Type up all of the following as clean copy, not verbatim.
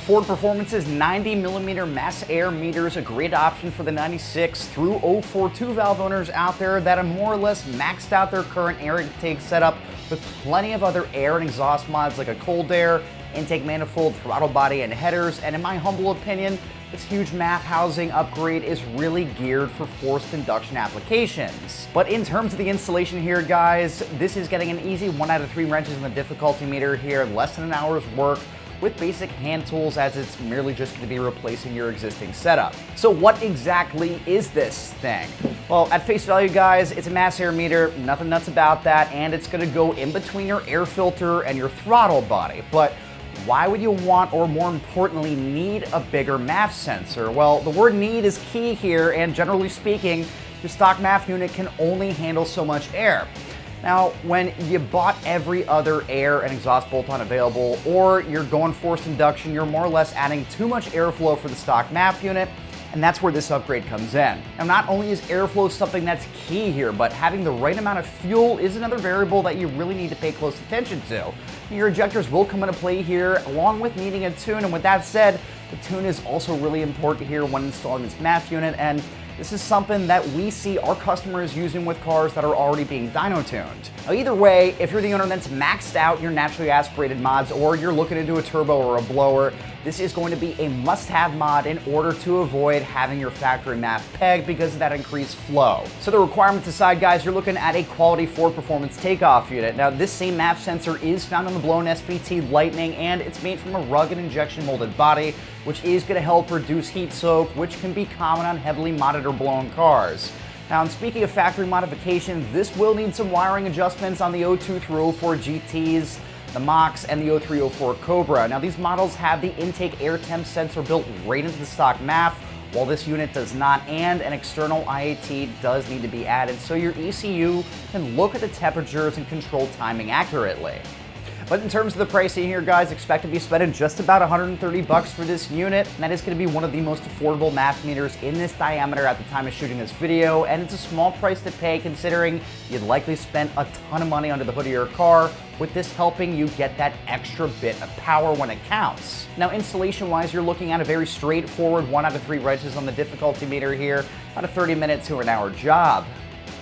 Ford Performance's 90mm mass air meter is a great option for the 96 through 04 two-valve owners out there that have more or less maxed out their current air intake setup with plenty of other air and exhaust mods like a cold air, intake manifold, throttle body, and headers. And in my humble opinion, this huge MAF housing upgrade is really geared for forced induction applications. But in terms of the installation here, guys, this is getting an easy 1 out of 3 wrenches in the difficulty meter here, less than an hour's work, with basic hand tools, as it's merely just going to be replacing your existing setup. So what exactly is this thing? Well, at face value, guys, it's a mass air meter, nothing nuts about that, and it's going to go in between your air filter and your throttle body. But why would you want, or more importantly, need a bigger MAF sensor? Well, the word need is key here, and generally speaking, your stock MAF unit can only handle so much air. Now, when you bought every other air and exhaust bolt-on available, or you're going forced induction, you're more or less adding too much airflow for the stock MAF unit, and that's where this upgrade comes in. Now, not only is airflow something that's key here, but having the right amount of fuel is another variable that you really need to pay close attention to. Your injectors will come into play here, along with needing a tune, and with that said, the tune is also really important here when installing this MAF unit, and this is something that we see our customers using with cars that are already being dyno tuned. Now, either way, if you're the owner that's maxed out your naturally aspirated mods, or you're looking to do a turbo or a blower, this is going to be a must-have mod in order to avoid having your factory MAF pegged because of that increased flow. So the requirements aside, guys, you're looking at a quality Ford Performance takeoff unit. Now, this same MAF sensor is found on the blown SVT Lightning, and it's made from a rugged injection molded body, which is going to help reduce heat soak, which can be common on heavily modded or blown cars. Now, and speaking of factory modification, this will need some wiring adjustments on the 02 through 04 GTs, the Mach, and the 0304 Cobra. Now, these models have the intake air temp sensor built right into the stock MAF, while this unit does not, and an external IAT does need to be added so your ECU can look at the temperatures and control timing accurately. But in terms of the pricing here, guys, expect to be spending just about 130 bucks for this unit, and that is going to be one of the most affordable MAF meters in this diameter at the time of shooting this video, and it's a small price to pay considering you'd likely spend a ton of money under the hood of your car, with this helping you get that extra bit of power when it counts. Now, installation-wise, you're looking at a very straightforward 1 out of 3 wrenches on the difficulty meter here, about a 30-minute to an hour job.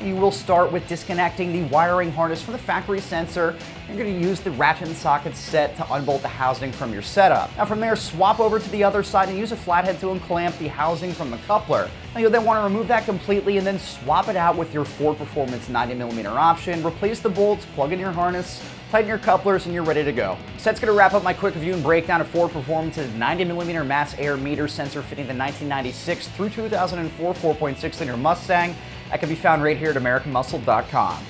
You will start with disconnecting the wiring harness from the factory sensor. You're going to use the ratchet and socket set to unbolt the housing from your setup. Now, from there, swap over to the other side and use a flathead to unclamp the housing from the coupler. Now, you'll then want to remove that completely and then swap it out with your Ford Performance 90mm option. Replace the bolts, plug in your harness, tighten your couplers, and you're ready to go. So that's going to wrap up my quick review and breakdown of Ford Performance's 90mm mass air meter sensor fitting the 1996 through 2004 4.6L Mustang. That can be found right here at AmericanMuscle.com.